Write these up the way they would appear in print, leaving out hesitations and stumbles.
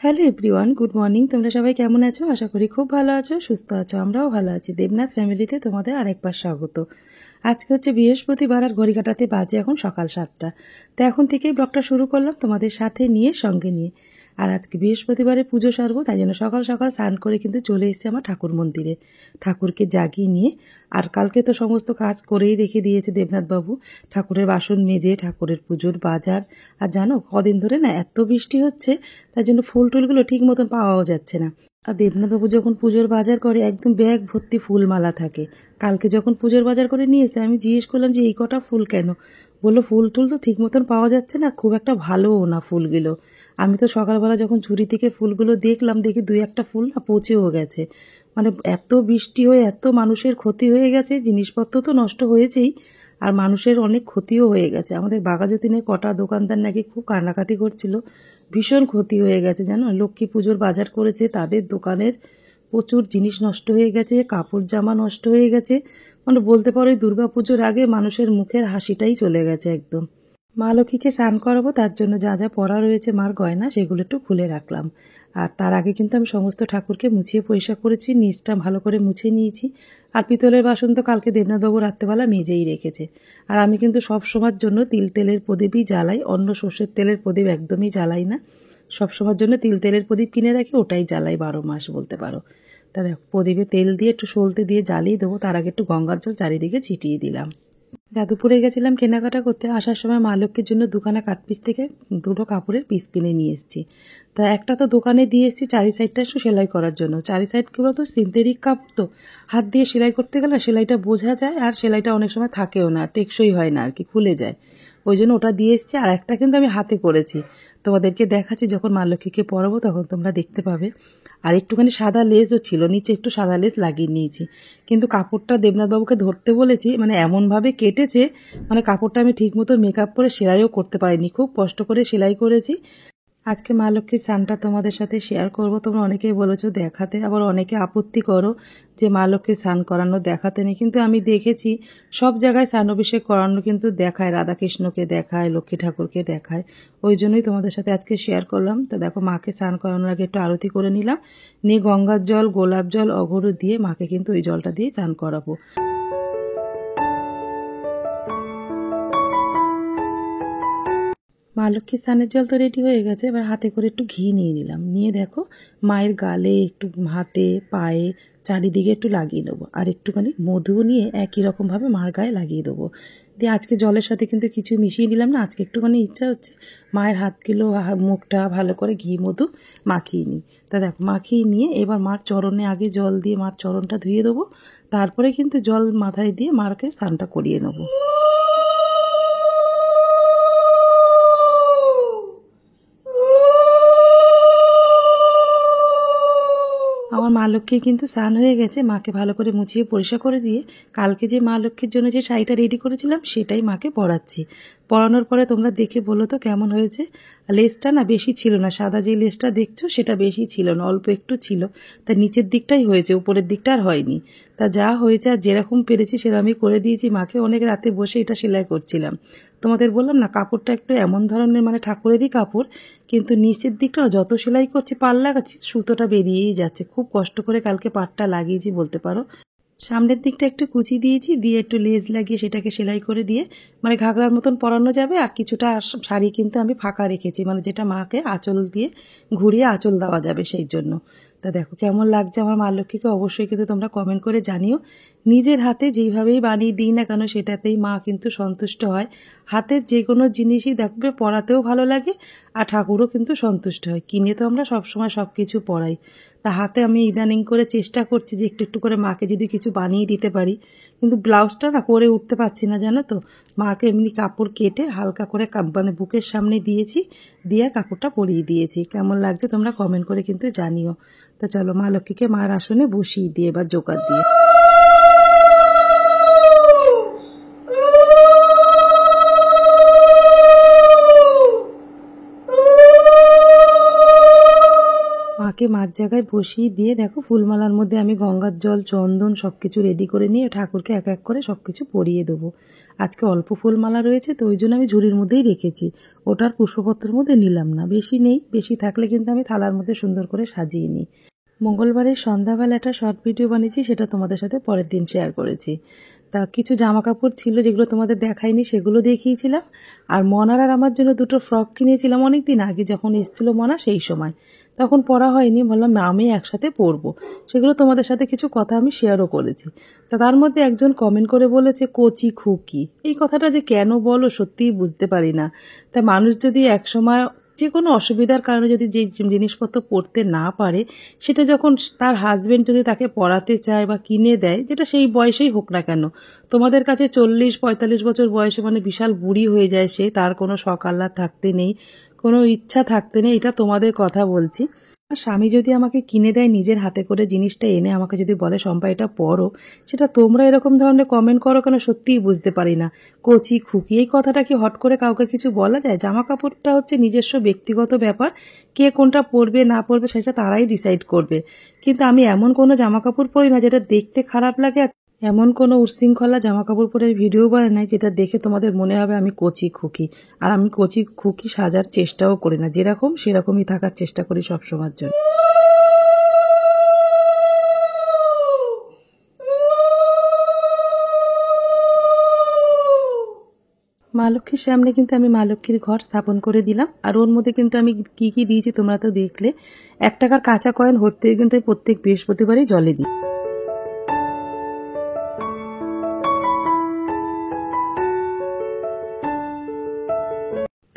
Hello everyone, good morning. তোমরা সবাই কেমন আছো? আশা করি খুব ভালো আছো, সুস্থ আছো। আমরাও ভালো আছি। দেবনাথ ফ্যামিলিতে তোমাদের আরেকবার স্বাগত। আজকে হচ্ছে বৃহস্পতিবার আর ঘড়ি কাটাতে বাজে এখন সকাল 7টা। তো এখন থেকেই ব্লগটা শুরু করলাম তোমাদের সাথে নিয়ে, সঙ্গে নিয়ে। আর আজকে বৃহস্পতিবারে পুজো সারবো, তাই জন্য সকাল সকাল স্নান করে কিন্তু চলে এসেছি আমার ঠাকুর মন্দিরে, ঠাকুরকে জাগিয়ে নিয়ে। আর কালকে তো সমস্ত কাজ করেই রেখে দিয়েছে দেবনাথবাবু, ঠাকুরের বাসন মেজে, ঠাকুরের পুজোর বাজার। আর জানো কদিন ধরে না এত বৃষ্টি হচ্ছে, তার জন্য ফুল টুলগুলো ঠিক মতন পাওয়াও যাচ্ছে না। আর দেবনাথবাবু যখন পুজোর বাজার করে একদম ব্যাগ ভর্তি ফুলমালা থাকে। কালকে যখন পুজোর বাজার করে নিয়ে এসে আমি জিজ্ঞেস করলাম যে এই কটা ফুল কেন, বললো ফুল টুল তো ঠিক মতন পাওয়া যাচ্ছে না, খুব একটা ভালোও না ফুলগুলো। আমি তো সকালবেলা যখন ঝুড়ি থেকে ফুলগুলো দেখলাম, দেখি 2-1টা ফুল না পচেও গেছে। মানে এত বৃষ্টি হয়ে এত মানুষের ক্ষতি হয়ে গেছে, জিনিসপত্র তো নষ্ট হয়েছেই, আর মানুষের অনেক ক্ষতিও হয়ে গেছে। আমাদের বাঘাযতীনে কটা দোকানদার নাকি খুব কান্নাকাটি করছিল, ভীষণ ক্ষতি হয়ে গেছে জানো। লক্ষ্মী পুজোর বাজার করেছে, তাদের দোকানের প্রচুর জিনিস নষ্ট হয়ে গেছে, কাপড় জামা নষ্ট হয়ে গেছে। মানে বলতে পারো দুর্গা পুজোর আগে মানুষের মুখের হাসিটাই চলে গেছে একদম। মা লক্ষ্মীকে স্নান করাবো, তার জন্য যা যা পড়া রয়েছে মার গয়না সেগুলো একটু খুলে রাখলাম। আর তার আগে কিন্তু আমি সমস্ত ঠাকুরকে মুছিয়ে পরিষ্কার করেছি, নিচটা ভালো করে মুছে নিয়েছি। আর পিতলের বাসন তো কালকে দেবনাথবাবু রাত্রেবেলা মেজেই রেখেছে। আর আমি কিন্তু সব সময়ের জন্য তিল তেলের প্রদীপই জ্বালাই, অন্য সর্ষের তেলের প্রদীপ একদমই জ্বালাই না। সব সময়ের জন্য তিল তেলের প্রদীপ কিনে রাখি, ওটাই জ্বালাই 12 মাস বলতে পারো। তা দেখো প্রদীপে তেল দিয়ে একটু সলতে দিয়ে জ্বালিয়ে দেবো, তার আগে একটু গঙ্গার জল চারিদিকে ছিটিয়ে দিলাম। যাদুপুরে গেছিলাম কেনাকাটা করতে, আসার সময় মা লক্ষ্মীর জন্য দুখানা কাঠপিস থেকে 2টো কাপড়ের পিস কিনে নিয়ে এসেছি। তা একটা তো দোকানে দিয়ে এসেছি চারি সাইডটা একটু সেলাই করার জন্য। চারি সাইড কি বলতো, সিনথেটিক কাপড় তো, হাত দিয়ে সেলাই করতে গেলে সেলাইটা বোঝা যায়, আর সেলাইটা অনেক সময় থাকেও না, টেকসই হয় না আর কি, খুলে যায়। ওই জন্য ওটা দিয়ে এসেছি। আর একটা কিন্তু আমি হাতে করেছি, তোমাদেরকে দেখাচ্ছি, যখন মা লক্ষ্মীকে পরাবো তখন তোমরা দেখতে পাবে। আর একটুখানি সাদা লেসও ছিল, নিচে একটু সাদা লেস লাগিয়ে নিয়েছি। কিন্তু কাপড়টা দেবনাথবাবুকে ধরতে বলেছি, মানে এমনভাবে কেটেছে, মানে কাপড়টা আমি ঠিক মতো মেকআপ করে সেলাইও করতে পারিনি, খুব কষ্ট করে সেলাই করেছি। আজকে মা লক্ষ্মীর স্নানটা তোমাদের সাথে শেয়ার করব। তোমরা অনেকেই বলেছো দেখাতে, আবার অনেকে আপত্তি করো যে মা লক্ষ্মীর স্নান করানো দেখাতে নেই, কিন্তু আমি দেখেছি সব জায়গায় স্নান অভিষেক করানো কিন্তু দেখায়, রাধাকৃষ্ণকে দেখায়, লক্ষ্মী ঠাকুরকে দেখায়। ওই জন্যই তোমাদের সাথে আজকে শেয়ার করলাম। তো দেখো মাকে স্নান করানোর আগে একটু আরতি করে নিলাম, নিয়ে গঙ্গার জল, গোলাপ জল, অঘরু দিয়ে মাকে কিন্তু ওই জলটা দিয়ে স্নান করাবো। মা লক্ষ্মীর স্নানের জল তো রেডি হয়ে গেছে, এবার হাতে করে একটু ঘি নিয়ে নিলাম, নিয়ে দেখো মায়ের গালে একটু, হাতে, পায়ে, চারিদিকে একটু লাগিয়ে দেবো। আর একটুখানি মধু নিয়ে একই রকমভাবে মার গায়ে লাগিয়ে দেবো। দিয়ে আজকে জলের সাথে কিন্তু কিছু মিশিয়ে নিলাম না, আজকে একটুখানি ইচ্ছা হচ্ছে মায়ের হাতগুলো, মুখটা ভালো করে ঘি মধু মাখিয়ে নিই। তা দেখো মাখিয়ে নিয়ে এবার মার চরণে আগে জল দিয়ে মার চরণটা ধুয়ে দেবো, তারপরে কিন্তু জল মাথায় দিয়ে মাকে স্নানটা করিয়ে নেবো। আমার মা লক্ষ্মীর কিন্তু স্নান হয়ে গেছে, মাকে ভালো করে মুছিয়ে পরিষ্কার করে দিয়ে কালকে যে মা লক্ষ্মীর জন্য যে শাড়িটা রেডি করেছিলাম সেটাই মাকে পরাচ্ছি। পরানোর পরে তোমরা দেখে বলো তো কেমন হয়েছে। লেসটা না বেশি ছিল না, সাদা যে লেসটা দেখছো সেটা বেশি ছিল না, অল্প একটু ছিল। তা নিচের দিকটাই হয়েছে, উপরের দিকটা আর হয়নি। তা যা হয়েছে আর যেরকম পেরেছি সেরকমই করে দিয়েছি মাকে। অনেক রাতে বসে এটা সেলাই করছিলাম। তোমাদের বললাম না কাপড়টা একটু এমন ধরনের, মানে ঠাকুরেরই কাপড়, কিন্তু নিচের দিকটা যত সেলাই করছি, পাল লাগাচ্ছি, সুতোটা বেরিয়েই যাচ্ছে। খুব কষ্ট করে কালকে পাটটা লাগিয়েছি বলতে পারো। সামনের দিকটা একটু কুচি দিয়েছি, দিয়ে একটু লেজ লাগিয়ে সেটাকে সেলাই করে দিয়ে, মানে ঘাগরার মতন পরানো যাবে। আর কিছুটা শাড়ি কিন্তু আমি ফাঁকা রেখেছি, মানে যেটা মাকে আঁচল দিয়ে ঘুরিয়ে আঁচল দেওয়া যাবে সেই জন্য। তা দেখো কেমন লাগছে আমার মা লক্ষ্মীকে, অবশ্যই কিন্তু তোমরা কমেন্ট করে জানিও। নিজের হাতে যেইভাবেই বানিয়ে দিই না কেন সেটাতেই মা কিন্তু সন্তুষ্ট হয়। হাতের যে কোনো জিনিসই দেখবে পরাতেও ভালো লাগে, আর ঠাকুরও কিন্তু সন্তুষ্ট হয়। কিনে তো আমরা সবসময় সব কিছু পরাই, তা হাতে আমি ইদানিং করে চেষ্টা করছি যে একটু একটু করে মাকে যদি কিছু বানিয়ে দিতে পারি। কিন্তু ব্লাউজটা না করে উঠতে পারছি না জানো তো। মাকে এমনি কাপড় কেটে হালকা করে মানে বুকের সামনে দিয়েছি, দিয়ে কাপড়টা পরিয়ে দিয়েছি। কেমন লাগছে তোমরা কমেন্ট করে কিন্তু জানিও। তা চলো মা লক্ষ্মীকে মার আসনে বসিয়ে দিয়ে এবার জোগাড় দিয়ে মাকে মার জায়গায় বসিয়ে দিয়ে দেখো ফুলমালার মধ্যে আমি গঙ্গার জল, চন্দন সব কিছু রেডি করে নিয়ে ঠাকুরকে এক এক করে সব কিছু পরিয়ে দেবো। আজকে অল্প ফুলমালা রয়েছে তো ওই জন্য আমি ঝুড়ির মধ্যেই রেখেছি, ওটার পুষ্পপত্রের মধ্যে নিলাম না, বেশি নেই, বেশি থাকলে কিন্তু আমি থালার মধ্যে সুন্দর করে সাজিয়ে নিই। মঙ্গলবারের সন্ধ্যাবেলা একটা শর্ট ভিডিও বানিয়েছি, সেটা তোমাদের সাথে পরের দিন শেয়ার করেছি। তা কিছু জামা কাপড় ছিল যেগুলো তোমাদের দেখাইনি, সেগুলো দেখিয়েছিলাম। আর মনার আর আমার জন্য দুটো ফ্রক কিনেছিলাম অনেক দিন আগে, যখন এসেছিল মনা সেই সময়, তখন পরা হয়নি, বললাম আমি একসাথে পরবো, সেগুলো তোমাদের সাথে কিছু কথা আমি শেয়ারও করেছি। তা তার মধ্যে একজন কমেন্ট করে বলেছে কচি খুকি, এই কথাটা যে কেন বলো সত্যিই বুঝতে পারি না। তা মানুষ যদি একসময় যে কোনো অসুবিধার কারণে যদি যে জিনিসপত্র পরতে না পারে, সেটা যখন তার হাজবেন্ড যদি তাকে পরাতে চায় বা কিনে দেয়, যেটা সেই বয়সেই হোক না কেন, তোমাদের কাছে 40-45 বছর বয়সে মানে বিশাল বুড়ি হয়ে যায় সে, তার কোনো শখ আহ্লাদ থাকতে নেই, কোনো ইচ্ছা থাকতে নেই, এটা তোমাদের কথা বলছি। স্বামী যদি আমাকে কিনে দেয় নিজের হাতে করে জিনিসটা এনে আমাকে যদি বলে শম্পা এটা পরো, সেটা তোমরা এরকম ধরনের কমেন্ট করো কেন সত্যিই বুঝতে পারি না। কচি খুকি এই কথাটা কি হট করে কাউকে কিছু বলা যায়? জামা কাপড়টা হচ্ছে নিজস্ব ব্যক্তিগত ব্যাপার, কে কোনটা পরবে না পরবে সেটা তারাই ডিসাইড করবে। কিন্তু আমি এমন কোনো জামা কাপড় পরি না যেটা দেখতে খারাপ লাগে, এমন কোনো উচ্ছৃঙ্খলা জামা কাপড় পরে ভিডিও বানাই নাই যেটা দেখে তোমাদের মনে হবে আমি কচি খুকি। আর আমি কচি খুকি সাজার চেষ্টাও করি না, যেরকম সেরকমই থাকার চেষ্টা করি সবসময়ের জন্য। মা লক্ষ্মীর সামনে কিন্তু আমি মা লক্ষ্মীর ঘর স্থাপন করে দিলাম। আর ওর মধ্যে কিন্তু আমি কি কি দিয়েছি তোমরা তো দেখলে। 1 টাকার কাঁচা কয়েন ভর্তি কিন্তু প্রত্যেক বৃহস্পতিবারই জলে দিই।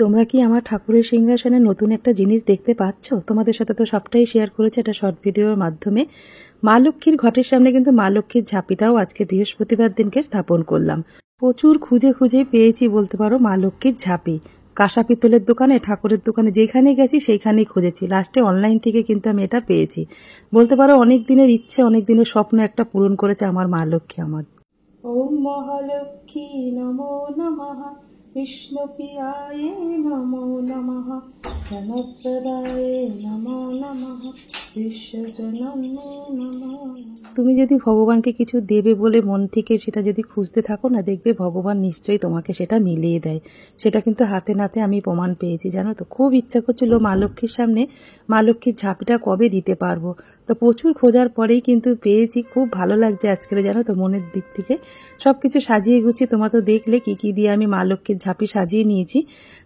তোমরা কি আমার ঠাকুরের সিংহাসনে নতুন একটা জিনিস দেখতে পাচ্ছ? তোমাদের সাথে তো সবটাই শেয়ার করেছে একটা শর্ট ভিডিওর মাধ্যমে। মা লক্ষ্মীর ঘটের সামনে কিন্তু মা লক্ষ্মীর ঝাঁপিটাও আজকে বৃহস্পতিবার দিনকে স্থাপন করলাম। প্রচুর খুঁজে খুঁজে পেয়েছি বলতে পারো মা লক্ষ্মীর ঝাঁপি। কাঁসা পিতলের দোকানে, ঠাকুরের দোকানে, যেখানে গেছি সেইখানেই খুঁজেছি, লাস্টে অনলাইন থেকে কিন্তু আমি এটা পেয়েছি। বলতে পারো অনেক দিনের ইচ্ছে, অনেক দিনের স্বপ্ন একটা পূরণ করেছে আমার মা লক্ষ্মী আমার। ওম মহালক্ষ্মী নমো নমঃ, বিষ্ণুপ্রিয়ায়ে নমো নমঃ, ধনপ্রদায়ে নমো নমঃ, বিশ্বজনন্যে নমো। তুমি যদি ভগবানকে কিছু দেবে বলে মন থেকে সেটা যদি খুঁজতে থাকো না, দেখবে ভগবান নিশ্চয়ই তোমাকে সেটা মিলিয়ে দেয়। সেটা কিন্তু হাতে নাতে আমি প্রমাণ পেয়েছি, জানো তো। খুব ইচ্ছা করছিল মা লক্ষ্মীর সামনে মা লক্ষ্মীর ঝাঁপিটা কবে দিতে পারবো, তো প্রচুর খোঁজার পরেই কিন্তু পেয়েছি। খুব ভালো লাগছে আজকের, জানো তো, মনের দিক থেকে। সব কিছু সাজিয়ে গুছিয়ে তোমরা তো দেখলে কি কি দিয়ে আমি মা লক্ষ্মীর ঝাঁপি সাজিয়ে নিয়েছি।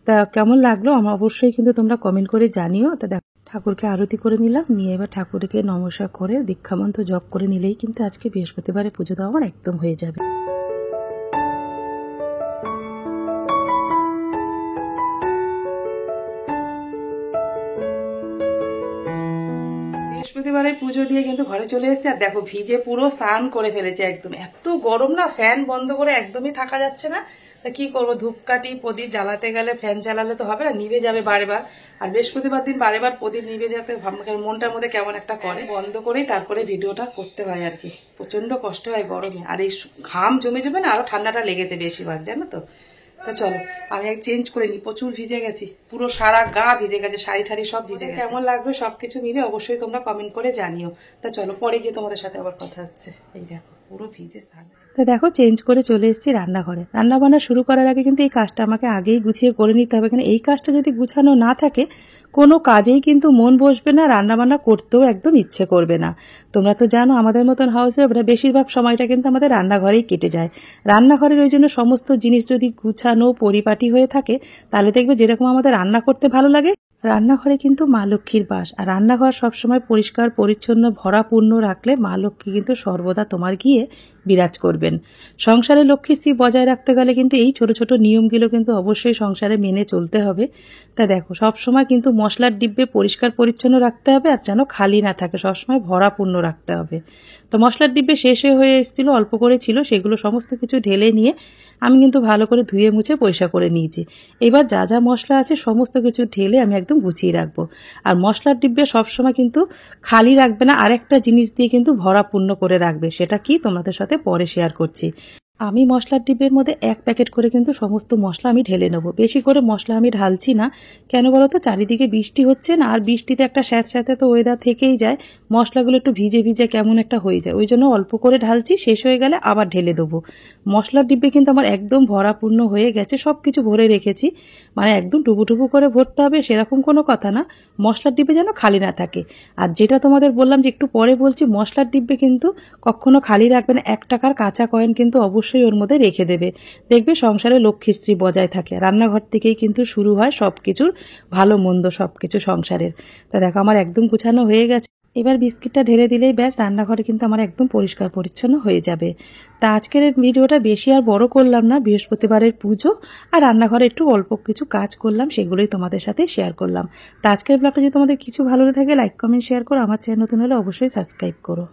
তা কেমন লাগলো আমার অবশ্যই কিন্তু তোমরা কমেন্ট করে জানিও। তা দেখো ঠাকুরকে আরতি করে নিলাম, নিয়ে এবার ঠাকুরকে নমস্কার করে দীক্ষামন্ত্র জপ করে নিলেই কিন্তু আজকে বৃহস্পতিবারে পুজো দেওয়া আমার একদম হয়ে যাবে। বৃহস্পতিবারে পুজো দিয়ে কিন্তু ঘরে চলে এসেছে। আর দেখো ভিজে পুরো স্নান করে ফেলেছে একদম, এত গরম না, ফ্যান বন্ধ করে একদমই থাকা যাচ্ছে না। তা কি করবো, ধূপকাঠি প্রদীপ জ্বালাতে গেলে ফ্যান চালালে তো হবে না, নিভে যাবে বারেবার। আর বৃহস্পতিবার দিন বারেবার প্রদীপ নিভে যেতে মনটার মধ্যে কেমন একটা করে, বন্ধ করেই তারপরে ভিডিওটা করতে হয় আর কি। প্রচন্ড কষ্ট হয় গরমে, আর এই ঘাম জমে যাবে না, আরো ঠান্ডাটা লেগেছে বেশিরভাগ, জানো তো। তা চলো আমি চেঞ্জ করে নিই, প্রচুর ভিজে গেছি, পুরো সারা গা ভিজে গেছে, শাড়ি ঠাড়ি সব ভিজে গেছে। কেমন লাগবে সবকিছু মিলে অবশ্যই তোমরা কমেন্ট করে জানিও। তা চলো পরে গিয়ে তোমাদের সাথে আবার কথা হচ্ছে। এই দেখো পুরো ভিজে সারা। তা দেখো চেঞ্জ করে চলে এসেছি রান্নাঘরে। রান্না বান্না শুরু করার আগে কিন্তু এই কাজটা আমাকে আগেই গুছিয়ে করে নিতে হবে, কারণ এই কাজটা যদি গুছানো না থাকে কোনো কাজেই কিন্তু মন বসবে না, রান্নাবান্না করতেও একদম ইচ্ছে করবে না। তোমরা তো জানো আমাদের মতন হাউস ওয়াইফরা বেশিরভাগ সময়টা কিন্তু আমাদের রান্নাঘরেই কেটে যায়। রান্নাঘরের ওই জন্য সমস্ত জিনিস যদি গুছানো পরিপাটি হয়ে থাকে, তাহলে দেখবে যেরকম আমাদের রান্না করতে ভালো লাগে। রান্নাঘরে কিন্তু মা লক্ষ্মীর বাস, আর রান্নাঘর সবসময় পরিষ্কার পরিচ্ছন্ন ভরাপূর্ণ রাখলে মা লক্ষ্মী কিন্তু সর্বদা তোমার গিয়ে বিরাজ করবেন। সংসারে লক্ষ্মীশ্রী বজায় রাখতে গেলে কিন্তু এই ছোট ছোট নিয়মগুলো কিন্তু অবশ্যই সংসারে মেনে চলতে হবে। তা দেখো সবসময় কিন্তু মশলার ডিব্বে পরিষ্কার পরিচ্ছন্ন রাখতে হবে, আর যেন খালি না থাকে, সবসময় ভরাপূর্ণ রাখতে হবে। তো মশলার ডিব্বে শেষ হয়ে এসেছিল, অল্প করে ছিল, সেগুলো সমস্ত কিছু ঢেলে নিয়ে আমি কিন্তু ভালো করে ধুয়ে মুছে পরিষ্কার করে নিয়েছি। এবার যা যা মশলা আছে সমস্ত কিছু ঢেলে আমি একদম গুছিয়ে রাখবো। আর মশলার ডিব্বে সবসময় কিন্তু খালি রাখবে না, আরেকটা জিনিস দিয়ে কিন্তু ভরাপূর্ণ করে রাখবে। সেটা কি তোমাদের সাথে পরে শেয়ার করছি। আমি মশলার ডিব্বের মধ্যে 1 প্যাকেট করে কিন্তু সমস্ত মশলা আমি ঢেলে নেব। বেশি করে মশলা আমি ঢালছি না। কেন বলো তো, চারিদিকে বৃষ্টি হচ্ছে না, আর বৃষ্টিতে একটা স্যাঁতস্যাঁতে তো ওয়েদার থেকেই যায়। মশলাগুলো একটু ভিজে ভিজে কেমন একটা হয়ে যায়। ওই জন্য অল্প করে ঢালছি, শেষ হয়ে গেলে আবার ঢেলে দেবো। মশলার ডিব্বে কিন্তু আমার একদম ভরাপূর্ণ হয়ে গেছে, সব কিছু ভরে রেখেছি। মানে একদম টুবু করে ভরতে হবে সেরকম কোনো কথা না, মশলার ডিব্বে যেন খালি না থাকে। আর যেটা তোমাদের বললাম যে একটু পরে বলছি, মশলার ডিব্বে কিন্তু কখনো খালি রাখবে না। 1 টাকার কাঁচা কয়েন কিন্তু অবশ্যই ওর মধ্যে রেখে দেবে। দেখবে সংসারে লক্ষ্মীশ্রী বজায় থাকে। রান্নাঘর থেকেই কিন্তু শুরু হয় সব কিছুর ভালো মন্দ, সব কিছু সংসারের। তা দেখো আমার একদম গুছানো হয়ে গেছে। এবার বিস্কিটটা ঢেলে দিলেই ব্যাস, রান্নাঘরে কিন্তু আমার একদম পরিষ্কার পরিচ্ছন্ন হয়ে যাবে। তা আজকের ভিডিওটা বেশি আর বড় করলাম না, বৃহস্পতিবারের পুজো আর রান্নাঘরে একটু অল্প কিছু কাজ করলাম, সেগুলোই তোমাদের সাথে শেয়ার করলাম। তা আজকের ব্লগটা যদি তোমাদের কিছু ভালো লাগে লাইক কমেন্ট শেয়ার করো, আমার চ্যানেল নতুন হলে অবশ্যই সাবস্ক্রাইব করো।